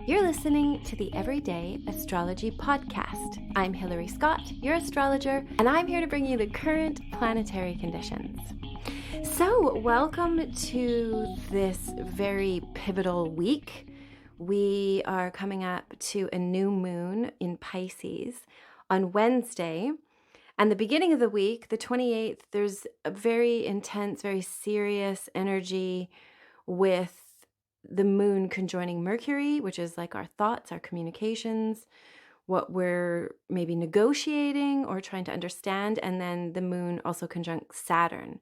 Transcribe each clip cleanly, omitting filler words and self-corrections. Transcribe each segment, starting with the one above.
You're listening to the Everyday Astrology Podcast. I'm Hilary Scott, your astrologer, and I'm here to bring you the current planetary conditions. So, welcome to this very pivotal week. We are coming up to a new moon in Pisces on Wednesday. And the beginning of the week, the 28th, there's a very intense, very serious energy with the moon conjoining Mercury, which is like our thoughts, our communications, what we're maybe negotiating or trying to understand. And then the moon also conjunct Saturn.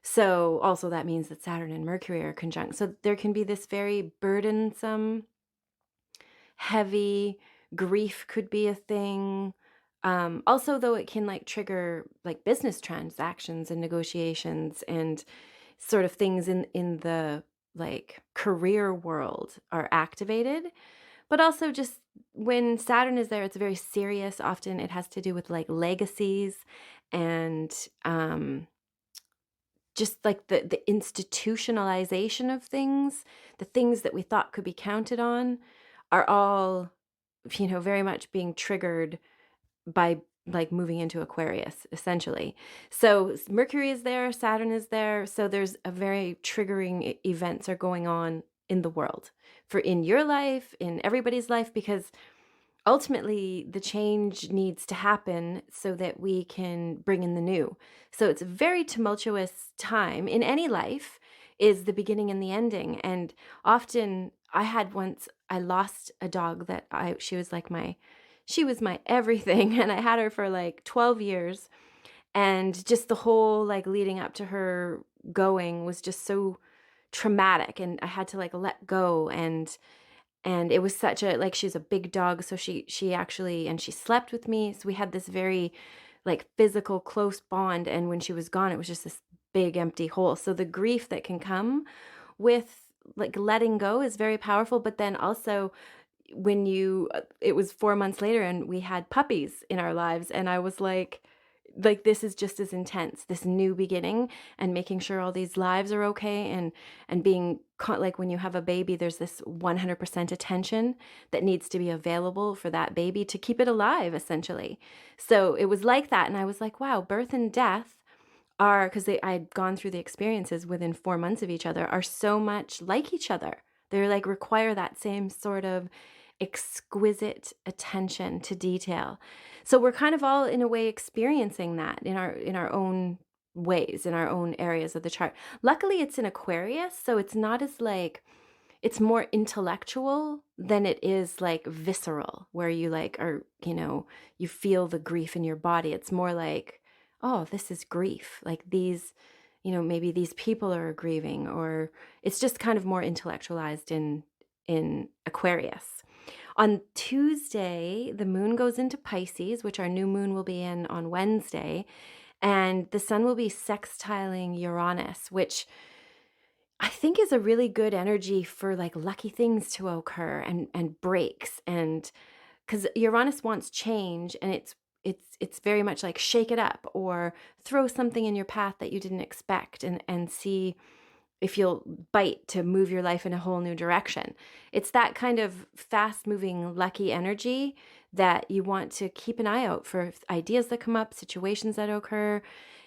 So also that means that Saturn and Mercury are conjunct. So there can be this very burdensome, heavy grief could be a thing. Also, though, it can like trigger like business transactions and negotiations and sort of things in the like career world are activated. But also just when Saturn is there, it's very serious. Often it has to do with like legacies and just like the institutionalization of things, the things that we thought could be counted on are all, very much being triggered by like moving into Aquarius, essentially. So Mercury is there, Saturn is there. So there's a very triggering events are going on in the world for in your life, in everybody's life, because ultimately the change needs to happen so that we can bring in the new. So it's a very tumultuous time in any life is the beginning and the ending. And often I lost a dog that she was my everything. And I had her for like 12 years. And just the whole like leading up to her going was just so traumatic. And I had to like let go. And it was such a, like, she's a big dog. So she actually, and she slept with me. So we had this very like physical close bond. And when she was gone, it was just this big empty hole. So the grief that can come with like letting go is very powerful. But then also when it was 4 months later and we had puppies in our lives, and I was like this is just as intense, this new beginning and making sure all these lives are okay, and being like when you have a baby, there's this 100% attention that needs to be available for that baby to keep it alive, essentially. So it was like that, and I was like, wow, birth and death are, because I'd gone through the experiences within 4 months of each other, are so much like each other. They're like require that same sort of exquisite attention to detail. So we're kind of all in a way experiencing that in our own ways, in our own areas of the chart. Luckily it's in Aquarius, so it's not as like, it's more intellectual than it is like visceral, where you like are, you feel the grief in your body. It's more like, oh, this is grief. Like these, maybe these people are grieving, or it's just kind of more intellectualized in Aquarius. On Tuesday, the moon goes into Pisces, which our new moon will be in on Wednesday, and the sun will be sextiling Uranus, which I think is a really good energy for like lucky things to occur and breaks, and because Uranus wants change, and it's very much like shake it up or throw something in your path that you didn't expect and see if you'll bite to move your life in a whole new direction. It's that kind of fast-moving, lucky energy that you want to keep an eye out for ideas that come up, situations that occur.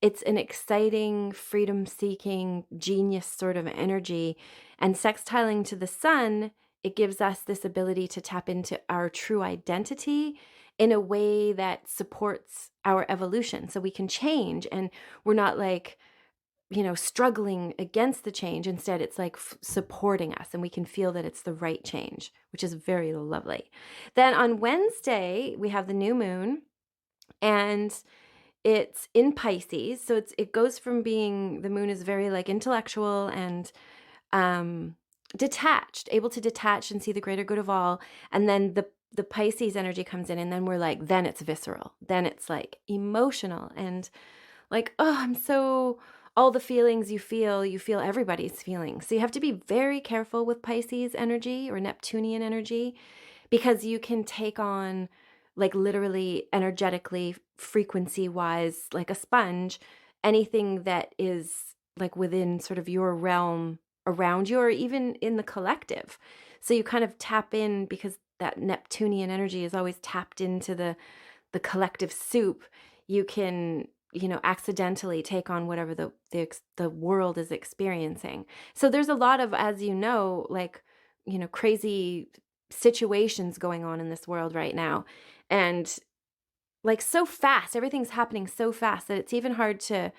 It's an exciting, freedom-seeking, genius sort of energy. And sextiling to the sun, it gives us this ability to tap into our true identity in a way that supports our evolution. So we can change, and we're not like, struggling against the change. Instead, it's like supporting us, and we can feel that it's the right change, which is very lovely. Then on Wednesday, we have the new moon, and it's in Pisces. So it goes from being, the moon is very like intellectual and detached, able to detach and see the greater good of all. And then the Pisces energy comes in, and then we're like, then it's visceral. Then it's like emotional and like, oh, I'm so, all the feelings you feel everybody's feelings. So you have to be very careful with Pisces energy or Neptunian energy, because you can take on like literally energetically, frequency wise, like a sponge, anything that is like within sort of your realm around you or even in the collective. So you kind of tap in because that Neptunian energy is always tapped into the collective soup. You can, accidentally take on whatever the world is experiencing. So there's a lot of, as you know, like, crazy situations going on in this world right now. And like so fast, everything's happening so fast that it's even hard to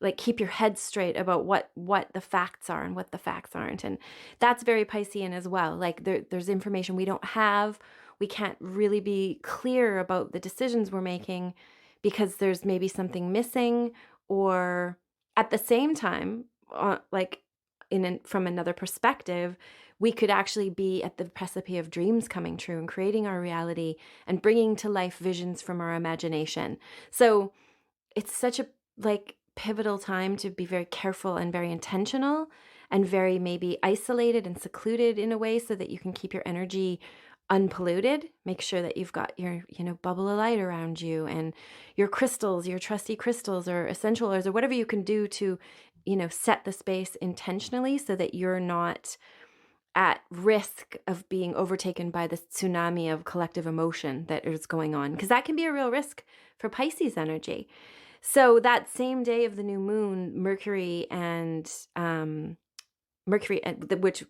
like keep your head straight about what the facts are and what the facts aren't. And that's very Piscean as well. Like there's information we don't have. We can't really be clear about the decisions we're making because there's maybe something missing, or at the same time, like from another perspective, we could actually be at the precipice of dreams coming true and creating our reality and bringing to life visions from our imagination. So it's such a like pivotal time to be very careful and very intentional and very maybe isolated and secluded in a way so that you can keep your energy unpolluted. Make sure that you've got your, bubble of light around you and your crystals, your trusty crystals or essential oils or whatever you can do to, set the space intentionally so that you're not at risk of being overtaken by this tsunami of collective emotion that is going on, because that can be a real risk for Pisces energy. So that same day of the new moon, which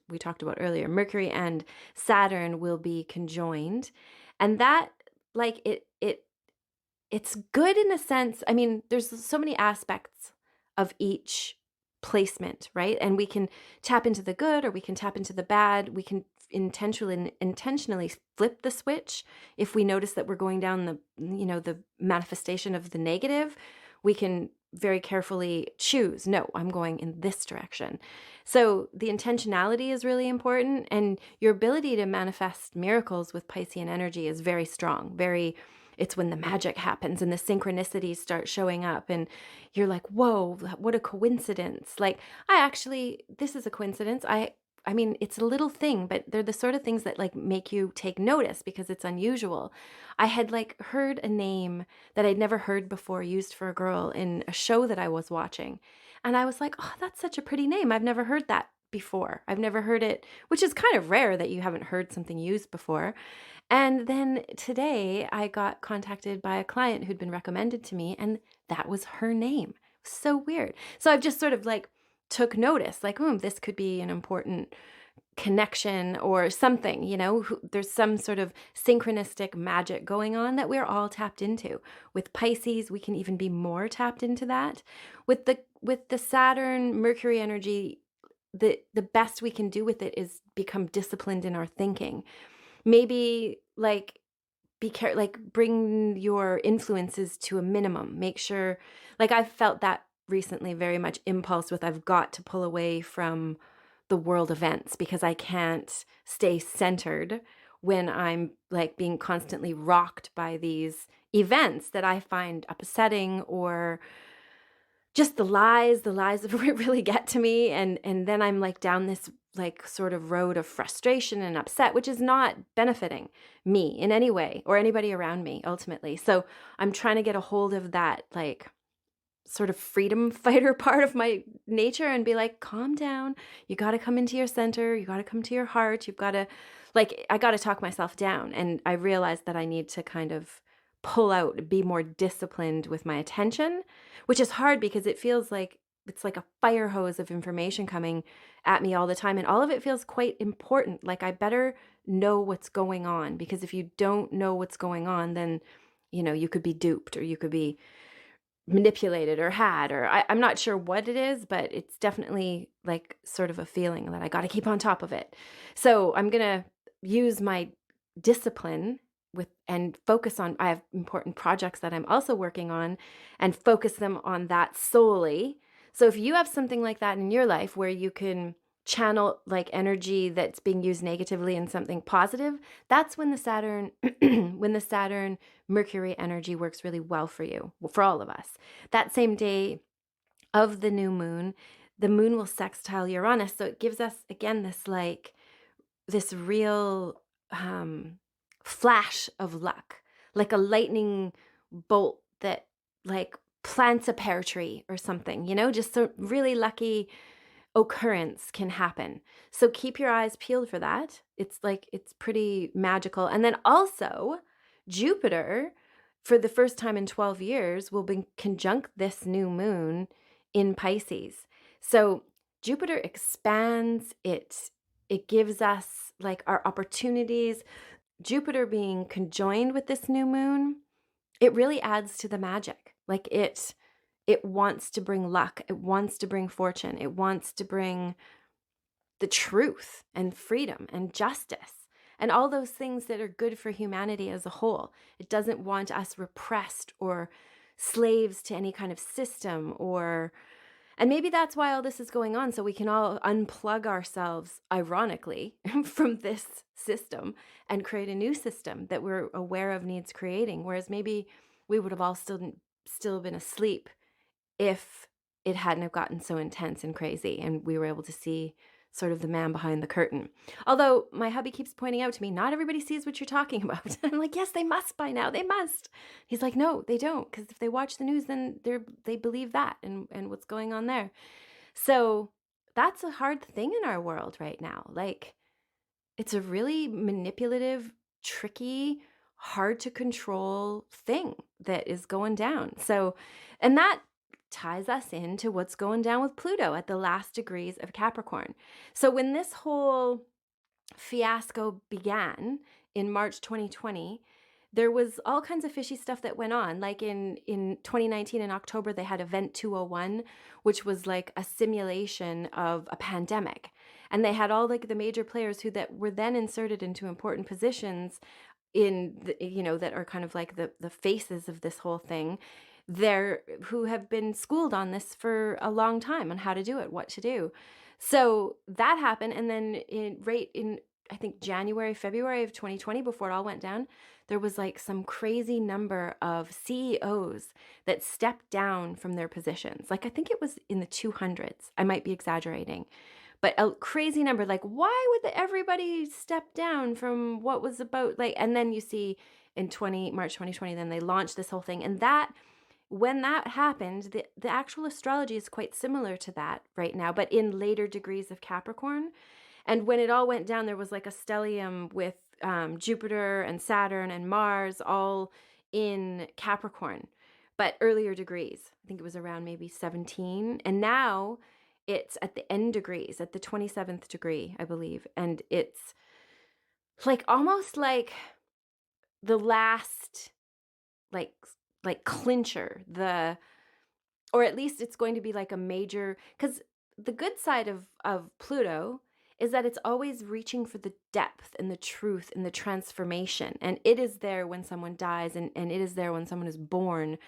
we talked about earlier, Mercury and Saturn will be conjoined, and that like it's good in a sense. I mean, there's so many aspects of each placement, right? And we can tap into the good or we can tap into the bad. We can intentionally flip the switch if we notice that we're going down the manifestation of the negative. We can very carefully choose, no, I'm going in this direction. So the intentionality is really important, and your ability to manifest miracles with Piscean energy is very strong. It's when the magic happens and the synchronicities start showing up and you're like, whoa, what a coincidence. Like, this is a coincidence. I mean, it's a little thing, but they're the sort of things that like make you take notice because it's unusual. I had like heard a name that I'd never heard before used for a girl in a show that I was watching. And I was like, oh, that's such a pretty name. I've never heard that before. I've never heard it, which is kind of rare that you haven't heard something used before. And then today I got contacted by a client who'd been recommended to me, and that was her name. So weird. So I've just sort of like took notice, like, this could be an important connection or something, there's some sort of synchronistic magic going on that we're all tapped into. With Pisces, we can even be more tapped into that. With the Saturn Mercury energy, the best we can do with it is become disciplined in our thinking. Maybe like bring your influences to a minimum. Make sure, like I've felt that recently very much impulse with I've got to pull away from the world events because I can't stay centered when I'm like being constantly rocked by these events that I find upsetting, or just the lies really get to me. And then I'm like down this like sort of road of frustration and upset, which is not benefiting me in any way or anybody around me ultimately. So I'm trying to get a hold of that like sort of freedom fighter part of my nature and be like, calm down. You got to come into your center. You got to come to your heart. You've got to I got to talk myself down. And I realized that I need to kind of pull out, be more disciplined with my attention, which is hard because it feels like it's like a fire hose of information coming at me all the time. And all of it feels quite important. Like I better know what's going on, because if you don't know what's going on, then, you could be duped or you could be manipulated or had, or I'm not sure what it is, but it's definitely like sort of a feeling that I got to keep on top of it. So I'm going to use my discipline and focus on, I have important projects that I'm also working on, and focus them on that solely. So if you have something like that in your life where you can channel like energy that's being used negatively in something positive, that's when the Saturn Mercury energy works really well for you, for all of us. That same day of the new moon, the moon will sextile Uranus. So it gives us again this real flash of luck, like a lightning bolt that like plants a pear tree or something, just so really lucky occurrence can happen. So keep your eyes peeled for that. It's pretty magical. And then also Jupiter, for the first time in 12 years, will be conjunct this new moon in Pisces. So Jupiter expands it gives us like our opportunities. Jupiter being conjoined with this new moon, it really adds to the magic. Like it wants to bring luck, it wants to bring fortune, it wants to bring the truth and freedom and justice and all those things that are good for humanity as a whole. It doesn't want us repressed or slaves to any kind of system, or and maybe that's why all this is going on, so we can all unplug ourselves, ironically, from this system and create a new system that we're aware of needs creating. Whereas maybe we would have all still been asleep if it hadn't have gotten so intense and crazy and we were able to see sort of the man behind the curtain. Although my hubby keeps pointing out to me, not everybody sees what you're talking about. I'm like, yes, they must by now. They must. He's like, no, they don't. Because if they watch the news, then they believe that and what's going on there. So that's a hard thing in our world right now. Like, it's a really manipulative, tricky, hard to control thing that is going down. So, and that ties us into what's going down with Pluto at the last degrees of Capricorn. So when this whole fiasco began in March 2020, there was all kinds of fishy stuff that went on. Like in 2019 in October, they had Event 201, which was like a simulation of a pandemic. And they had all like the major players that were then inserted into important positions in the, that are kind of like the faces of this whole thing there, who have been schooled on this for a long time on how to do it, what to do. So that happened. And then in I think January, February of 2020, before it all went down, there was like some crazy number of CEOs that stepped down from their positions. Like I think it was in the 200s. I might be exaggerating, but a crazy number. Like, why would everybody step down from what was about like? And then you see in March 2020, then they launched this whole thing, and that. When that happened, the actual astrology is quite similar to that right now, but in later degrees of Capricorn. And when it all went down, there was like a stellium with Jupiter and Saturn and Mars all in Capricorn, but earlier degrees. I think it was around maybe 17. And now it's at the end degrees, at the 27th degree, I believe. And it's like almost like the last, like clincher, or at least it's going to be like a major, because the good side of Pluto is that it's always reaching for the depth and the truth and the transformation. And it is there when someone dies, and it is there when someone is born,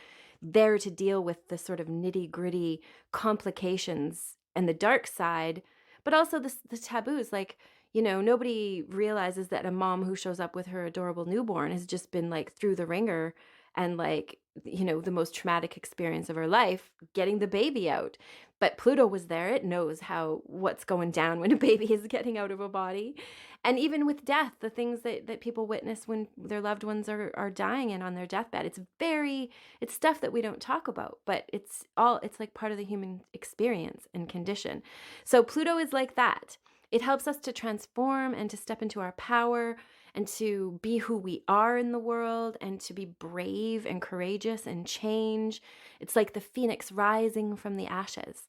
there to deal with the sort of nitty gritty complications and the dark side, but also the taboos. Like, nobody realizes that a mom who shows up with her adorable newborn has just been like through the ringer and like, the most traumatic experience of her life, getting the baby out. But Pluto was there. It knows what's going down when a baby is getting out of a body. And even with death, the things that people witness when their loved ones are dying and on their deathbed, it's stuff that we don't talk about, but it's like part of the human experience and condition. So Pluto is like that. It helps us to transform and to step into our power and to be who we are in the world and to be brave and courageous and change. It's like the phoenix rising from the ashes.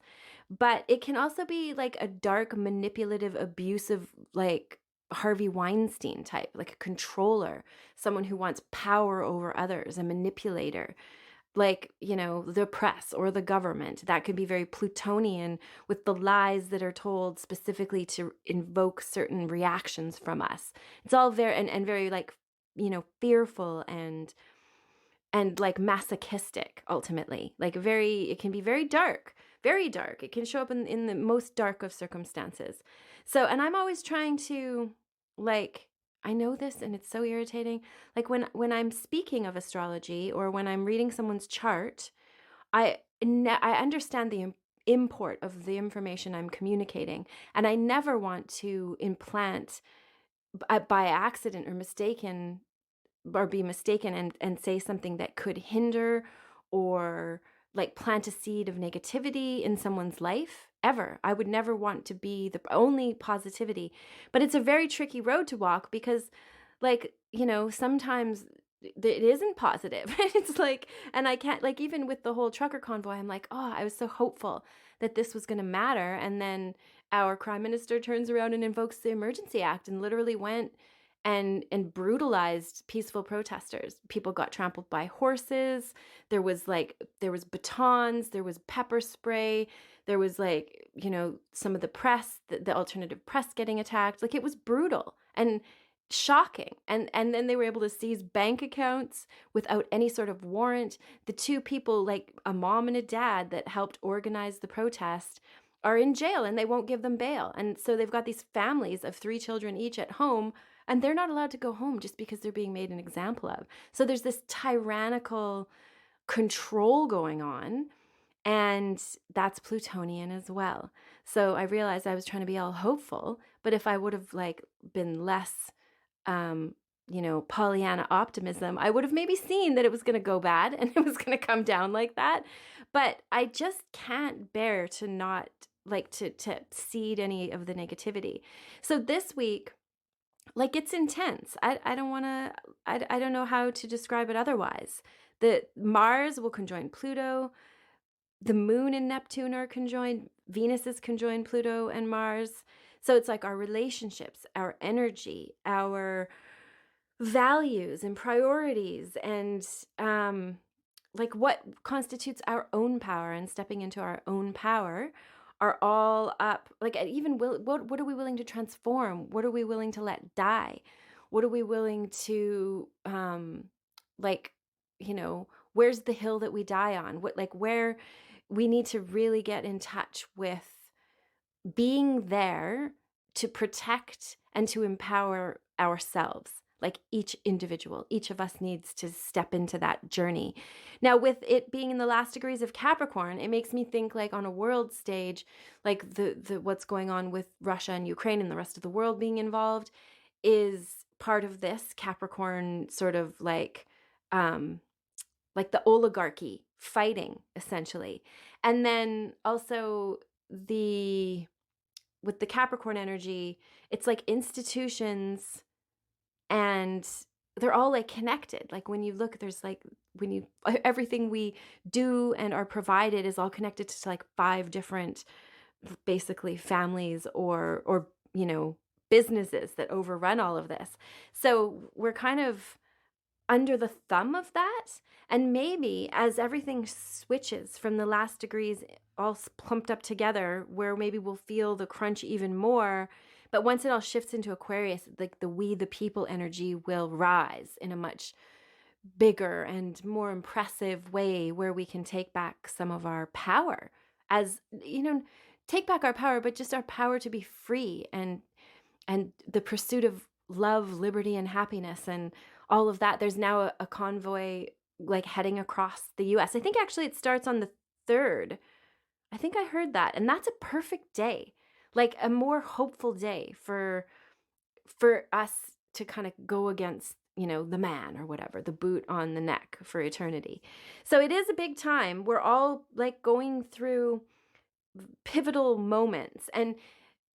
But it can also be like a dark, manipulative, abusive, like Harvey Weinstein type, like a controller, someone who wants power over others, a manipulator. Like, the press or the government. That could be very Plutonian with the lies that are told specifically to invoke certain reactions from us. It's all very, and very like, fearful and like masochistic ultimately. Like it can be very dark, very dark. It can show up in the most dark of circumstances. So, and I'm always trying to like, I know this and it's so irritating. Like when I'm speaking of astrology or when I'm reading someone's chart, I understand the import of the information I'm communicating, and I never want to implant by accident or be mistaken and say something that could hinder or like plant a seed of negativity in someone's life. ever. I would never want to be the only positivity. But it's a very tricky road to walk because, like, sometimes it isn't positive. It's like, and I can't, like, even with the whole trucker convoy, I'm like, oh, I was so hopeful that this was going to matter. And then our prime minister turns around and invokes the Emergency Act and literally went and brutalized peaceful protesters. People got trampled by horses. There was batons, there was pepper spray, there was some of the press, the alternative press getting attacked. Like, it was brutal and shocking. And then they were able to seize bank accounts without any sort of warrant. The two people, like a mom and a dad, that helped organize the protest are in jail and they won't give them bail. And so they've got these families of 3 children each at home, and they're not allowed to go home just because they're being made an example of. So there's this tyrannical control going on, and that's Plutonian as well. So I realized I was trying to be all hopeful, but if I would have been less Pollyanna optimism, I would have maybe seen that it was going to go bad and it was going to come down like that. But I just can't bear to not to seed any of the negativity. So this week, it's intense. I don't want to, I don't know how to describe it otherwise. The Mars will conjoin Pluto. The moon and Neptune are conjoined. Venus is conjoined Pluto and Mars. So it's like our relationships, our energy, our values and priorities, and what constitutes our own power and stepping into our own power are all up. Even what are we willing to transform? What are we willing to let die? What are we willing to where's the hill that we die on? Where we need to really get in touch with being there to protect and to empower ourselves. Like, each individual, each of us needs to step into that journey. Now, with it being in the last degrees of Capricorn, it makes me think, on a world stage, the what's going on with Russia and Ukraine and the rest of the world being involved is part of this Capricorn sort of the oligarchy fighting, essentially. And then also with the Capricorn energy, it's like institutions, and they're all connected. When you look, there's everything we do and are provided is all connected to 5 different, basically, families or businesses that overrun all of this. So we're kind of under the thumb of that. And maybe as everything switches from the last degrees all plumped up together, where maybe we'll feel the crunch even more, but once it all shifts into Aquarius, the we the people energy will rise in a much bigger and more impressive way, where we can take back some of our power, take back our power, but just our power to be free, and the pursuit of love, liberty, and happiness, and all of that. There's now a convoy heading across the US. I think actually it starts on the 3rd. I think I heard that. And that's a perfect day, a more hopeful day for us to kind of go against, the man or whatever, the boot on the neck for eternity. So it is a big time. We're all going through pivotal moments, and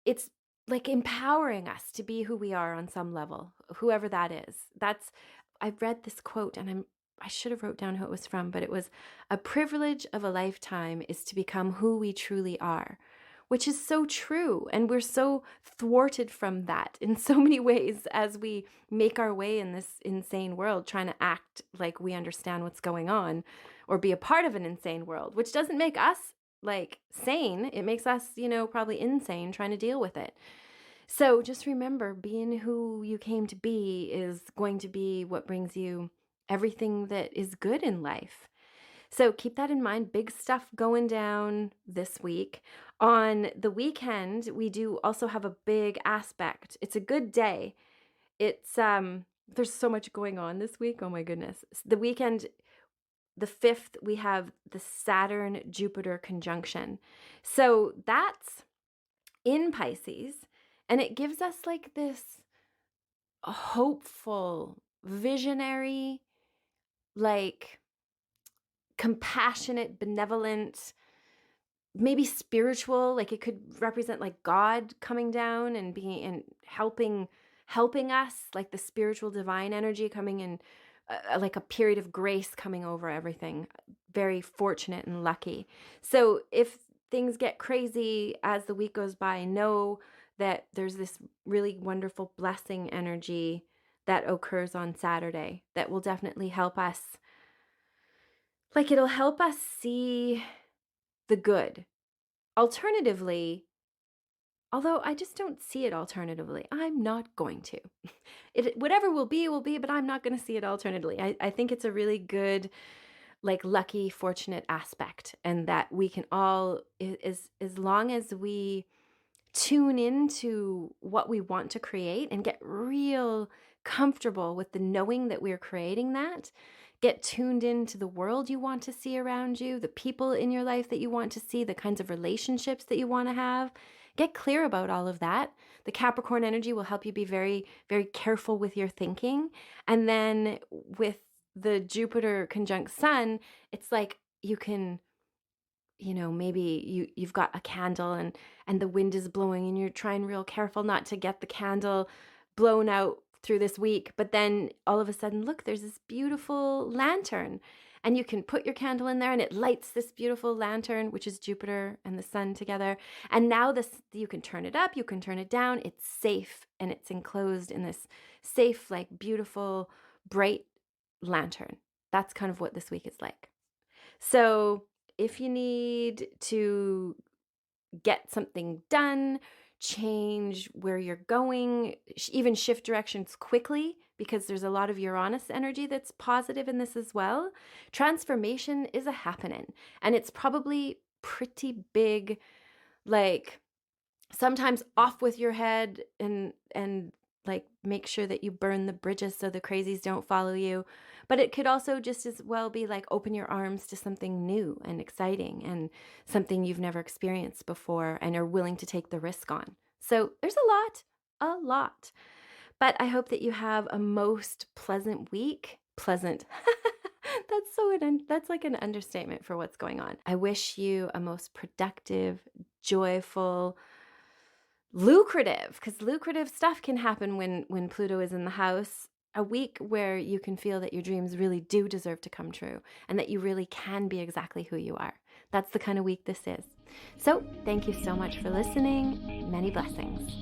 it's empowering us to be who we are on some level, whoever that is. I read this quote, and I should have wrote down who it was from, but it was, "A privilege of a lifetime is to become who we truly are," which is so true. And we're so thwarted from that in so many ways as we make our way in this insane world, trying to act like we understand what's going on or be a part of an insane world, which doesn't make us sane. It makes us, probably insane trying to deal with it. So just remember, being who you came to be is going to be what brings you everything that is good in life. So keep that in mind. Big stuff going down this week. On the weekend, we do also have a big aspect. It's a good day. It's there's so much going on this week. Oh my goodness. The weekend, the 5th, we have the Saturn-Jupiter conjunction. So that's in Pisces, and it gives us this hopeful, visionary, compassionate, benevolent, maybe spiritual, like it could represent like God coming down and being and helping us, like the spiritual divine energy coming in, like a period of grace coming over everything. Very fortunate and lucky. So if things get crazy as the week goes by, know that there's this really wonderful blessing energy that occurs on Saturday that will definitely help us. Like it'll help us see the good. Alternatively, although I just don't see it alternatively, I'm not going to. Whatever will be, but I'm not going to see it alternatively. I think it's a really good, like lucky, fortunate aspect, and that we can all, as long as we tune into what we want to create and get real comfortable with the knowing that we're creating that, get tuned into the world you want to see around you, the people in your life that you want to see, the kinds of relationships that you want to have. Get clear about all of that. The Capricorn energy will help you be very, very careful with your thinking. And then with the Jupiter conjunct Sun, it's like you can, maybe you've got a candle and the wind is blowing and you're trying real careful not to get the candle blown out through this week. But then all of a sudden, look, there's this beautiful lantern and you can put your candle in there and it lights this beautiful lantern, which is Jupiter and the Sun together. And now you can turn it up, you can turn it down. It's safe and it's enclosed in this safe, like beautiful, bright lantern. That's kind of what this week is like. So if you need to get something done, change where you're going, even shift directions quickly, because there's a lot of Uranus energy that's positive in this as well. Transformation is a happening, and it's probably pretty big, like sometimes off with your head and like make sure that you burn the bridges so the crazies don't follow you. But it could also just as well be like open your arms to something new and exciting and something you've never experienced before and are willing to take the risk on. So there's a lot. But I hope that you have a most pleasant week. Pleasant. That's like an understatement for what's going on. I wish you a most productive, joyful, lucrative, because lucrative stuff can happen when Pluto is in the house. A week where you can feel that your dreams really do deserve to come true and that you really can be exactly who you are. That's the kind of week this is. So thank you so much for listening. Many blessings.